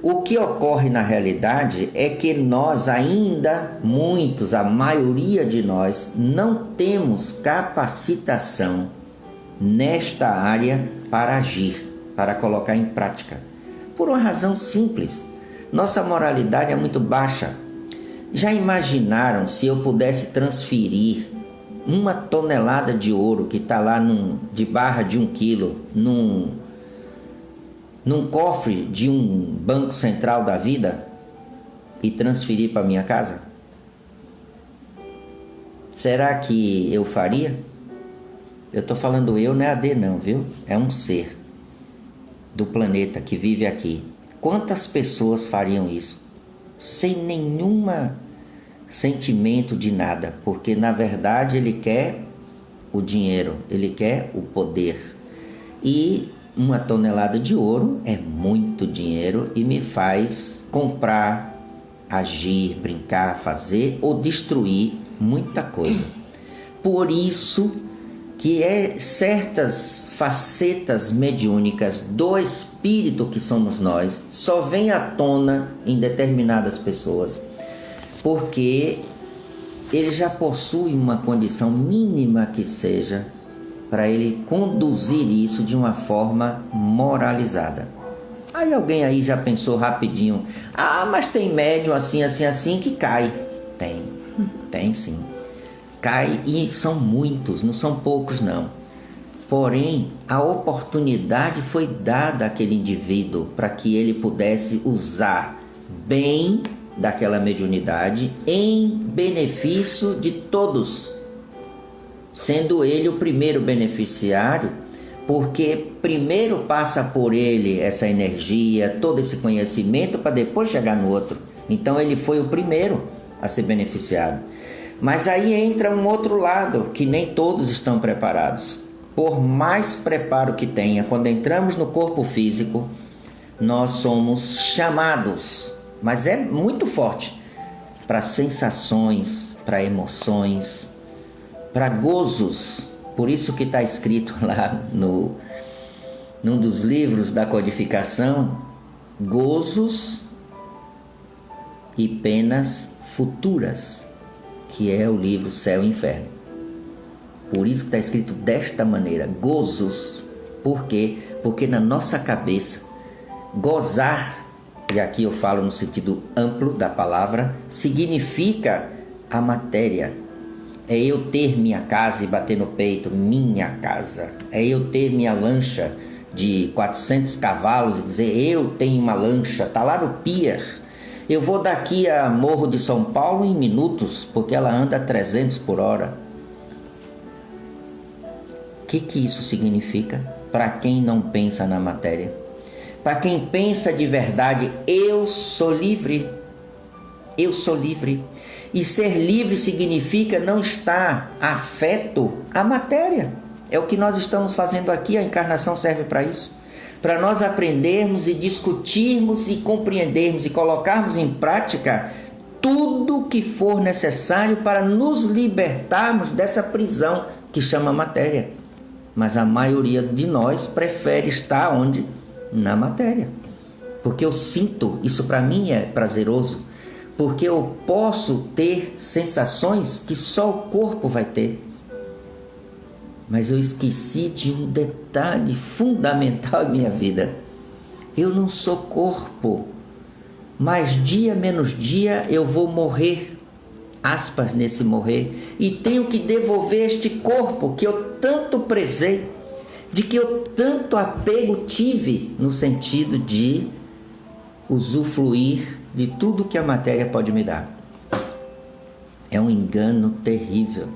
[SPEAKER 2] O que ocorre na realidade é que nós ainda, muitos, a maioria de nós, não temos capacitação nesta área para agir, para colocar em prática. Por uma razão simples. Nossa moralidade é muito baixa. Já imaginaram se eu pudesse transferir 1 tonelada de ouro que está lá de barra de 1 quilo num cofre de um banco central da vida e transferir para minha casa? Será que eu faria? Eu estou falando eu, não é AD não, viu? É um ser do planeta que vive aqui. Quantas pessoas fariam isso? Sem nenhum sentimento de nada, porque na verdade ele quer o dinheiro, ele quer o poder. E 1 tonelada de ouro é muito dinheiro e me faz comprar, agir, brincar, fazer ou destruir muita coisa. Por isso que certas facetas mediúnicas do espírito que somos nós só vem à tona em determinadas pessoas, porque ele já possui uma condição mínima que seja para ele conduzir isso de uma forma moralizada. Aí alguém aí já pensou rapidinho, mas tem médium assim, assim, assim que cai. Tem sim. Cai, e são muitos, não são poucos não. Porém, a oportunidade foi dada àquele indivíduo para que ele pudesse usar bem daquela mediunidade em benefício de todos, sendo ele o primeiro beneficiário, porque primeiro passa por ele essa energia, todo esse conhecimento para depois chegar no outro. Então ele foi o primeiro a ser beneficiado. Mas aí entra um outro lado, que nem todos estão preparados. Por mais preparo que tenha, quando entramos no corpo físico, nós somos chamados, mas é muito forte, para sensações, para emoções, para gozos. Por isso que está escrito lá num dos livros da codificação, gozos e penas futuras, que é o livro Céu e Inferno. Por isso que está escrito desta maneira, gozos. Por quê? Porque na nossa cabeça, gozar, e aqui eu falo no sentido amplo da palavra, significa a matéria. É eu ter minha casa e bater no peito, minha casa. É eu ter minha lancha de 400 cavalos e dizer, eu tenho uma lancha, está lá no pier. Eu vou daqui a Morro de São Paulo em minutos, porque ela anda a 300 por hora. O que isso significa para quem não pensa na matéria? Para quem pensa de verdade, eu sou livre. Eu sou livre. E ser livre significa não estar afeto à matéria. É o que nós estamos fazendo aqui, a encarnação serve para isso. Para nós aprendermos e discutirmos e compreendermos e colocarmos em prática tudo o que for necessário para nos libertarmos dessa prisão que chama matéria. Mas a maioria de nós prefere estar onde? Na matéria. Porque eu sinto, isso para mim é prazeroso, porque eu posso ter sensações que só o corpo vai ter. Mas eu esqueci de um detalhe fundamental em minha vida. Eu não sou corpo, mas dia menos dia eu vou morrer, aspas nesse morrer, e tenho que devolver este corpo que eu tanto prezei, de que eu tanto apego tive, no sentido de usufruir de tudo que a matéria pode me dar. É um engano terrível.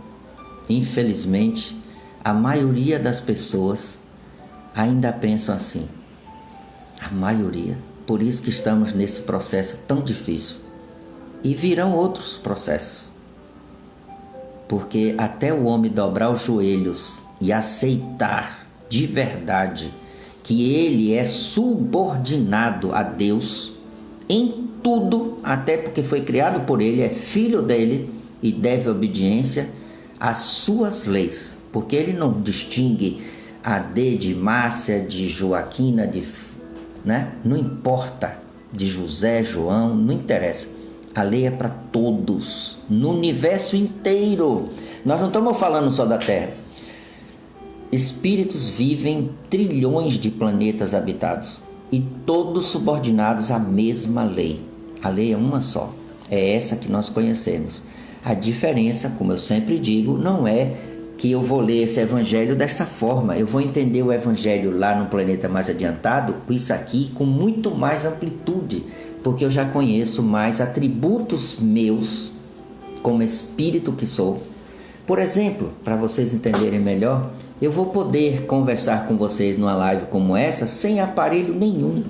[SPEAKER 2] Infelizmente, a maioria das pessoas ainda pensam assim. A maioria. Por isso que estamos nesse processo tão difícil. E virão outros processos. Porque até o homem dobrar os joelhos e aceitar de verdade que ele é subordinado a Deus em tudo, até porque foi criado por ele, é filho dele e deve obediência às suas leis. Porque ele não distingue a D de Márcia, de Joaquina, né? Não importa, de José, João, não interessa. A lei é para todos, no universo inteiro. Nós não estamos falando só da Terra. Espíritos vivem em trilhões de planetas habitados e todos subordinados à mesma lei. A lei é uma só, é essa que nós conhecemos. A diferença, como eu sempre digo, não é que eu vou ler esse evangelho dessa forma. Eu vou entender o evangelho lá no planeta mais adiantado, com isso aqui, com muito mais amplitude, porque eu já conheço mais atributos meus, como espírito que sou. Por exemplo, para vocês entenderem melhor, eu vou poder conversar com vocês numa live como essa, sem aparelho nenhum.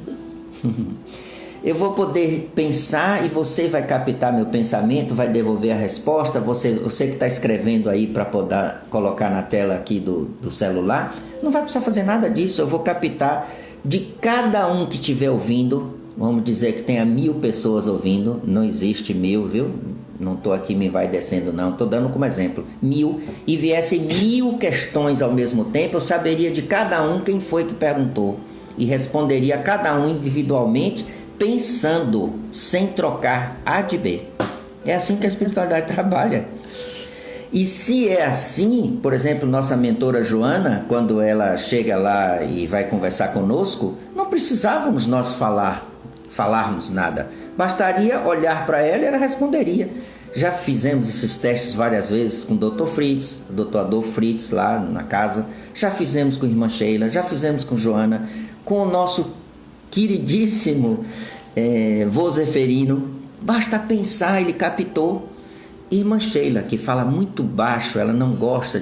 [SPEAKER 2] Eu vou poder pensar e você vai captar meu pensamento, vai devolver a resposta. Você que está escrevendo aí para poder colocar na tela aqui do celular, não vai precisar fazer nada disso. Eu vou captar de cada um que estiver ouvindo. Vamos dizer que tenha 1000 pessoas ouvindo. Não existe 1000, viu? Não estou aqui me vai descendo não, estou dando como exemplo. 1000 e viessem 1000 questões ao mesmo tempo, eu saberia de cada um quem foi que perguntou e responderia a cada um individualmente, pensando, sem trocar A de B. É assim que a espiritualidade trabalha. E se é assim, por exemplo, nossa mentora Joana, quando ela chega lá e vai conversar conosco, não precisávamos nós falarmos nada. Bastaria olhar para ela e ela responderia. Já fizemos esses testes várias vezes com o Dr. Fritz, o Dr. Adolfo Fritz lá na casa. Já fizemos com a irmã Sheila, já fizemos com Joana, com o nosso queridíssimo vô Zeferino. Basta pensar, ele captou. Irmã Sheila, que fala muito baixo, ela não gosta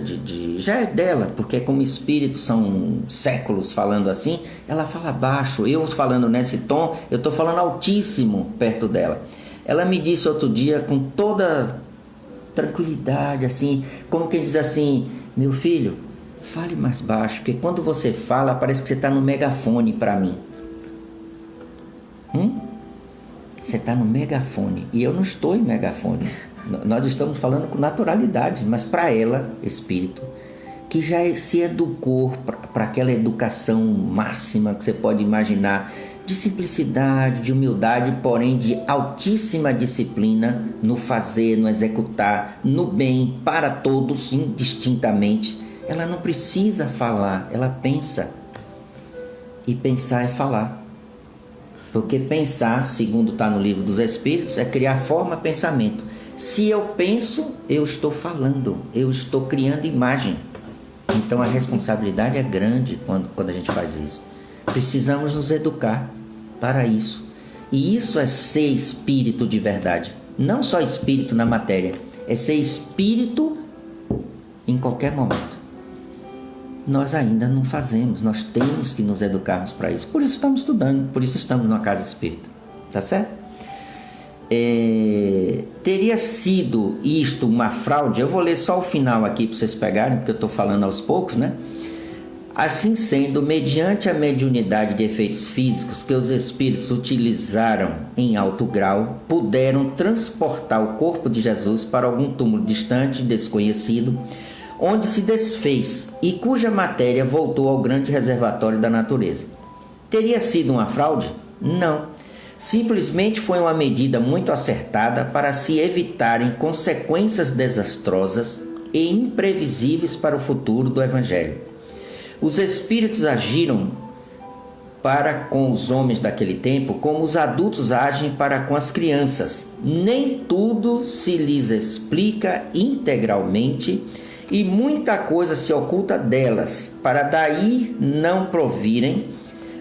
[SPEAKER 2] já é dela, porque como espíritos são séculos falando assim, ela fala baixo. Eu falando nesse tom, eu estou falando altíssimo perto dela. Ela me disse outro dia com toda tranquilidade, assim, como quem diz assim: meu filho, fale mais baixo, porque quando você fala parece que você está no megafone para mim. Você está no megafone e eu não estou em megafone. Nós estamos falando com naturalidade, mas para ela, espírito, que já se educou para aquela educação máxima que você pode imaginar, de simplicidade, de humildade, porém de altíssima disciplina no fazer, no executar, no bem, para todos, indistintamente. Ela não precisa falar, ela pensa. E pensar é falar. Porque pensar, segundo está no livro dos Espíritos, é criar forma, pensamento. Se eu penso, eu estou falando, eu estou criando imagem. Então a responsabilidade é grande quando a gente faz isso. Precisamos nos educar para isso. E isso é ser espírito de verdade. Não só espírito na matéria, é ser espírito em qualquer momento. Nós ainda não fazemos, nós temos que nos educarmos para isso. Por isso estamos estudando, por isso estamos numa casa espírita. Tá certo? Teria sido isto uma fraude? Eu vou ler só o final aqui para vocês pegarem, porque eu estou falando aos poucos, né? Assim sendo, mediante a mediunidade de efeitos físicos que os espíritos utilizaram em alto grau, puderam transportar o corpo de Jesus para algum túmulo distante, desconhecido, onde se desfez e cuja matéria voltou ao grande reservatório da natureza. Teria sido uma fraude? Não. Simplesmente foi uma medida muito acertada para se evitarem consequências desastrosas e imprevisíveis para o futuro do Evangelho. Os espíritos agiram para com os homens daquele tempo como os adultos agem para com as crianças. Nem tudo se lhes explica integralmente e muita coisa se oculta delas, para daí não provirem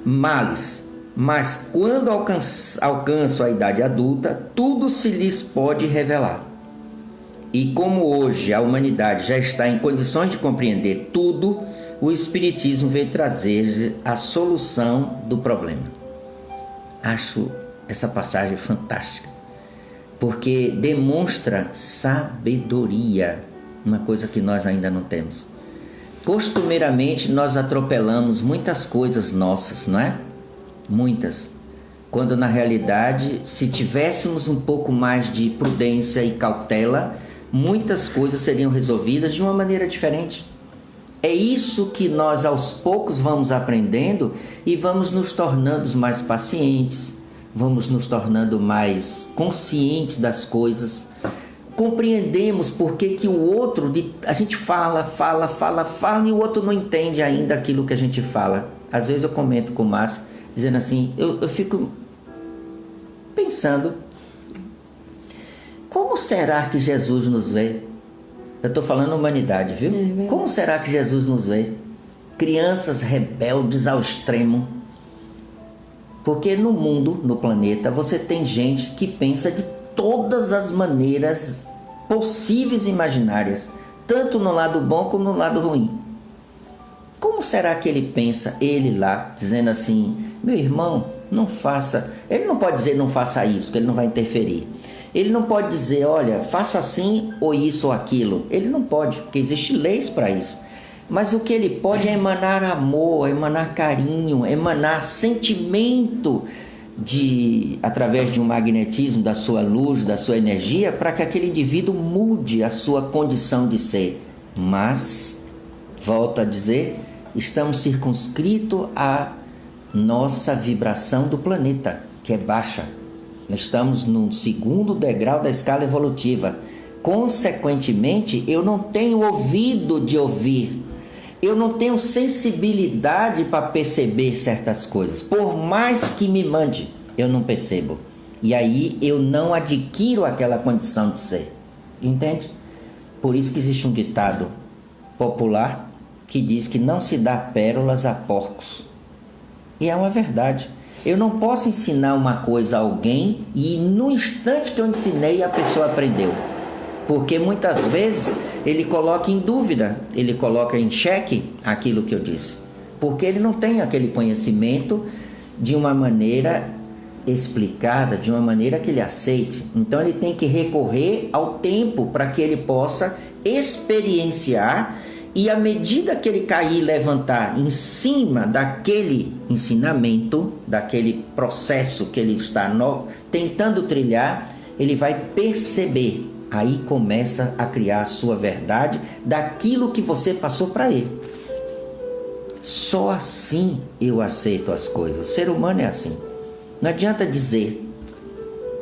[SPEAKER 2] males. Mas quando alcançam a idade adulta, tudo se lhes pode revelar. E como hoje a humanidade já está em condições de compreender tudo, o Espiritismo veio trazer a solução do problema. Acho essa passagem fantástica, porque demonstra sabedoria, uma coisa que nós ainda não temos. Costumeiramente nós atropelamos muitas coisas nossas, não é? Muitas. Quando na realidade, se tivéssemos um pouco mais de prudência e cautela, muitas coisas seriam resolvidas de uma maneira diferente. É isso que nós aos poucos vamos aprendendo e vamos nos tornando mais pacientes, vamos nos tornando mais conscientes das coisas. Compreendemos por que o outro, a gente fala e o outro não entende ainda aquilo que a gente fala. Às vezes eu comento com o Márcio, dizendo assim, eu fico pensando, como será que Jesus nos vê? Eu estou falando humanidade, viu? Como será que Jesus nos vê? Crianças rebeldes ao extremo. Porque no mundo, no planeta, você tem gente que pensa de todas as maneiras possíveis e imaginárias, tanto no lado bom como no lado ruim. Como será que ele pensa, ele lá, dizendo assim, meu irmão, não faça... Ele não pode dizer não faça isso, que ele não vai interferir. Ele não pode dizer, olha, faça assim ou isso ou aquilo. Ele não pode, porque existem leis para isso. Mas o que ele pode é emanar amor, emanar carinho, emanar sentimento através de um magnetismo da sua luz, da sua energia, para que aquele indivíduo mude a sua condição de ser. Mas, volto a dizer, estamos circunscritos à nossa vibração do planeta, que é baixa. Estamos no segundo degrau da escala evolutiva. Consequentemente, eu não tenho ouvido de ouvir. Eu não tenho sensibilidade para perceber certas coisas. Por mais que me mande, eu não percebo. E aí eu não adquiro aquela condição de ser. Entende? Por isso que existe um ditado popular que diz que não se dá pérolas a porcos. E é uma verdade. Eu não posso ensinar uma coisa a alguém e no instante que eu ensinei a pessoa aprendeu. Porque muitas vezes ele coloca em dúvida, ele coloca em xeque aquilo que eu disse. Porque ele não tem aquele conhecimento de uma maneira explicada, de uma maneira que ele aceite. Então ele tem que recorrer ao tempo para que ele possa experienciar. E à medida que ele cair e levantar em cima daquele ensinamento, daquele processo que ele está tentando trilhar, ele vai perceber. Aí começa a criar a sua verdade daquilo que você passou para ele. Só assim eu aceito as coisas. O ser humano é assim. Não adianta dizer,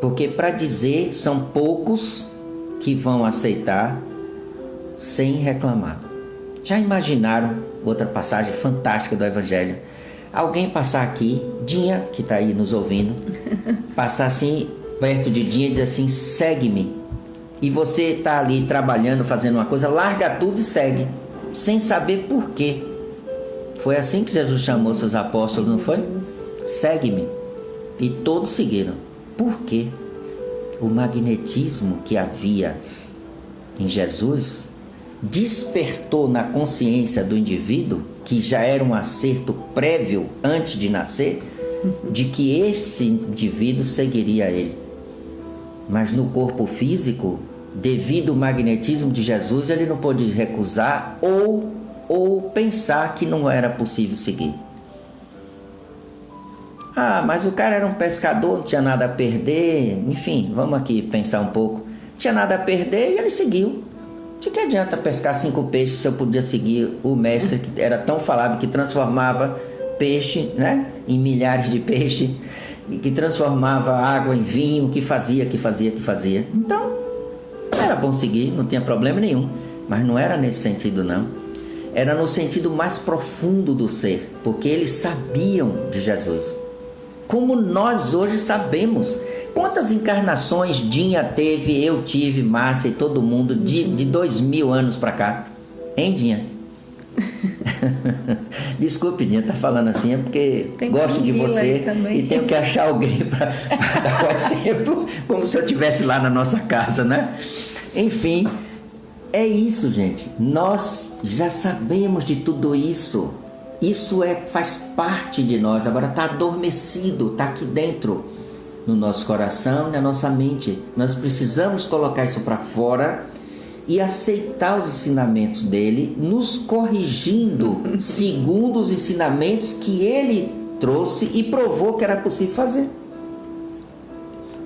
[SPEAKER 2] porque para dizer são poucos que vão aceitar sem reclamar. Já imaginaram outra passagem fantástica do Evangelho? Alguém passar aqui, Dinha, que está aí nos ouvindo, passar assim perto de Dinha e dizer assim, segue-me. E você está ali trabalhando, fazendo uma coisa, larga tudo e segue, sem saber por quê. Foi assim que Jesus chamou seus apóstolos, não foi? Segue-me. E todos seguiram. Por quê? O magnetismo que havia em Jesus despertou na consciência do indivíduo, que já era um acerto prévio antes de nascer, de que esse indivíduo seguiria ele. Mas no corpo físico, devido ao magnetismo de Jesus, ele não pôde recusar ou pensar que não era possível seguir. Ah, mas o cara era um pescador, não tinha nada a perder. Enfim, vamos aqui pensar um pouco. Não tinha nada a perder e ele seguiu. De que adianta pescar 5 peixes se eu podia seguir o mestre que era tão falado, que transformava peixe, né, em milhares de peixes, e que transformava água em vinho, que fazia. Então, era bom seguir, não tinha problema nenhum. Mas não era nesse sentido, não. Era no sentido mais profundo do ser, porque eles sabiam de Jesus. Como nós hoje sabemos. Quantas encarnações Dinha teve, eu tive, Márcia e todo mundo de 2000 anos para cá? Hein, Dinha? Desculpe, Dinha, tá falando assim, é porque gosto de você e tenho que achar alguém para dar o exemplo, como se eu estivesse lá na nossa casa, né? Enfim, é isso, gente. Nós já sabemos de tudo isso. Isso faz parte de nós. Agora está adormecido, está aqui dentro, no nosso coração e na nossa mente. Nós precisamos colocar isso para fora e aceitar os ensinamentos dele, nos corrigindo segundo os ensinamentos que ele trouxe e provou que era possível fazer.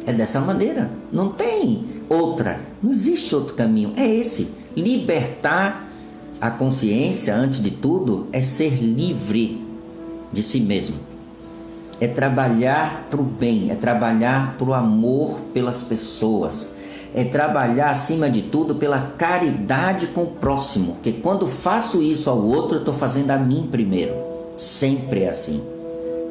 [SPEAKER 2] É dessa maneira. Não tem outra. Não existe outro caminho. É esse. Libertar a consciência, antes de tudo, é ser livre de si mesmo. É trabalhar para o bem, é trabalhar para o amor pelas pessoas, é trabalhar, acima de tudo, pela caridade com o próximo, porque quando faço isso ao outro, eu estou fazendo a mim primeiro. Sempre é assim.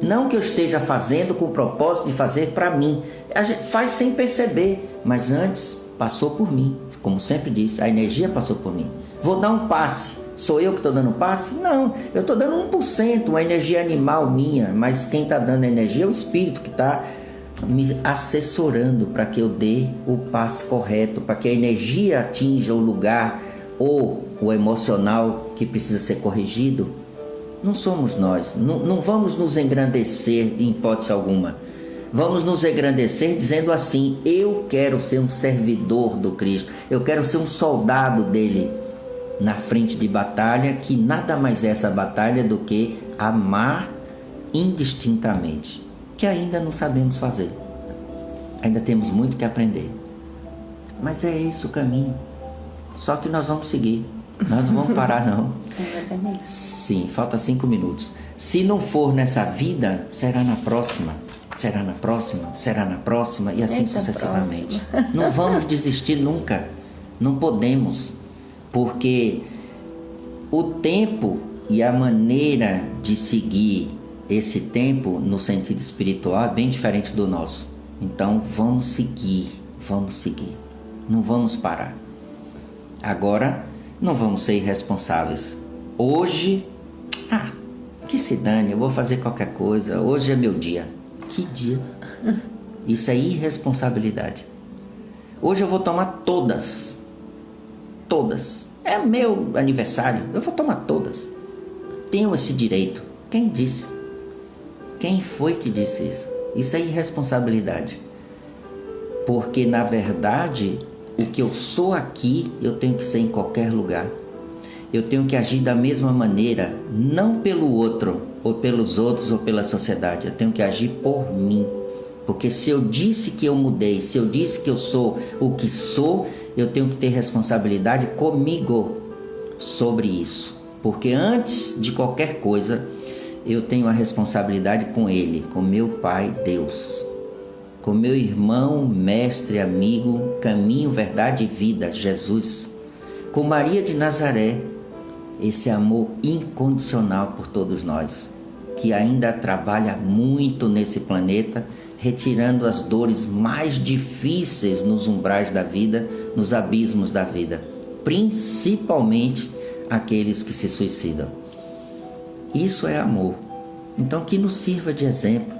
[SPEAKER 2] Não que eu esteja fazendo com o propósito de fazer para mim. A gente faz sem perceber, mas antes passou por mim. Como sempre disse, a energia passou por mim. Vou dar um passe. Sou eu que estou dando passe? Não, eu estou dando 1%, uma energia animal minha, mas quem está dando energia é o espírito que está me assessorando para que eu dê o passe correto, para que a energia atinja o lugar ou o emocional que precisa ser corrigido. Não somos nós, não vamos nos engrandecer em hipótese alguma. Vamos nos engrandecer dizendo assim: eu quero ser um servidor do Cristo, eu quero ser um soldado dele na frente de batalha, que nada mais é essa batalha do que amar indistintamente, que ainda não sabemos fazer. Ainda temos muito que aprender. Mas é esse o caminho. Só que nós vamos seguir. Nós não vamos parar, não. Sim, falta 5 minutos. Se não for nessa vida, será na próxima. Será na próxima, será na próxima e assim sucessivamente. Não vamos desistir nunca. Não podemos. Porque o tempo e a maneira de seguir esse tempo no sentido espiritual é bem diferente do nosso. Então vamos seguir. Não vamos parar. Agora, não vamos ser irresponsáveis. Hoje, que se dane, eu vou fazer qualquer coisa. Hoje é meu dia. Que dia? Isso é irresponsabilidade. Hoje eu vou tomar todas. É meu aniversário, eu vou tomar todas. Tenho esse direito. Quem disse? Quem foi que disse isso? Isso é irresponsabilidade. Porque, na verdade, o que eu sou aqui, eu tenho que ser em qualquer lugar. Eu tenho que agir da mesma maneira, não pelo outro, ou pelos outros, ou pela sociedade. Eu tenho que agir por mim. Porque se eu disse que eu mudei, se eu disse que eu sou o que sou, eu tenho que ter responsabilidade comigo sobre isso. Porque antes de qualquer coisa, eu tenho a responsabilidade com Ele, com meu Pai Deus, com meu irmão, mestre, amigo, caminho, verdade e vida, Jesus, com Maria de Nazaré, esse amor incondicional por todos nós, que ainda trabalha muito nesse planeta, retirando as dores mais difíceis nos umbrais da vida, nos abismos da vida, principalmente aqueles que se suicidam. Isso é amor. Então que nos sirva de exemplo,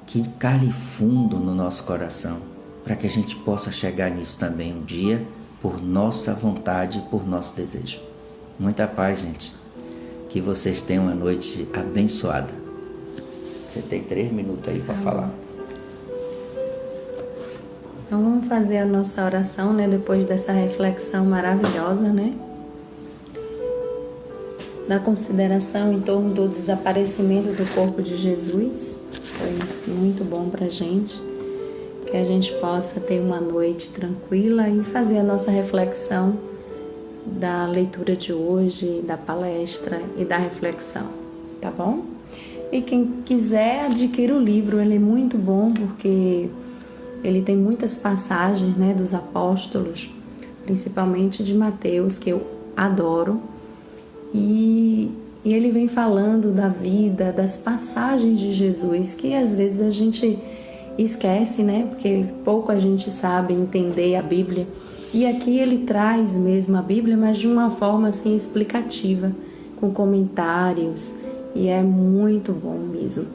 [SPEAKER 2] que cale fundo no nosso coração, para que a gente possa chegar nisso também um dia, por nossa vontade, por nosso desejo. Muita paz, gente. Que vocês tenham uma noite abençoada. Você tem 3 minutos aí para falar.
[SPEAKER 1] Então vamos fazer a nossa oração, né? Depois dessa reflexão maravilhosa, né? Da consideração em torno do desaparecimento do corpo de Jesus. Foi muito bom pra gente. Que a gente possa ter uma noite tranquila e fazer a nossa reflexão da leitura de hoje, da palestra e da reflexão, tá bom? E quem quiser adquirir o livro, ele é muito bom porque ele tem muitas passagens, né, dos apóstolos, principalmente de Mateus, que eu adoro, e ele vem falando da vida, das passagens de Jesus, que às vezes a gente esquece, né? Porque pouco a gente sabe entender a Bíblia. E aqui ele traz mesmo a Bíblia, mas de uma forma assim explicativa, com comentários, e é muito bom mesmo.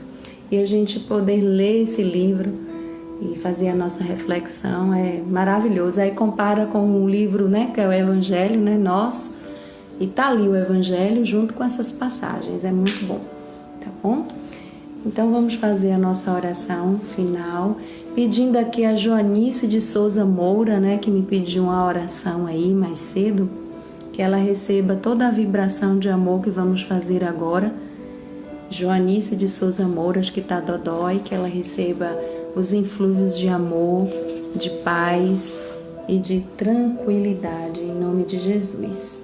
[SPEAKER 1] E a gente poder ler esse livro e fazer a nossa reflexão é maravilhoso. Aí compara com o livro, né, que é o Evangelho, né, nosso, e tá ali o Evangelho junto com essas passagens, é muito bom, tá bom? Então vamos fazer a nossa oração final, pedindo aqui a Joanice de Souza Moura, né, que me pediu uma oração aí mais cedo, que ela receba toda a vibração de amor que vamos fazer agora. Joanice de Souza Moura, acho que tá dodói, que ela receba os influxos de amor, de paz e de tranquilidade, em nome de Jesus.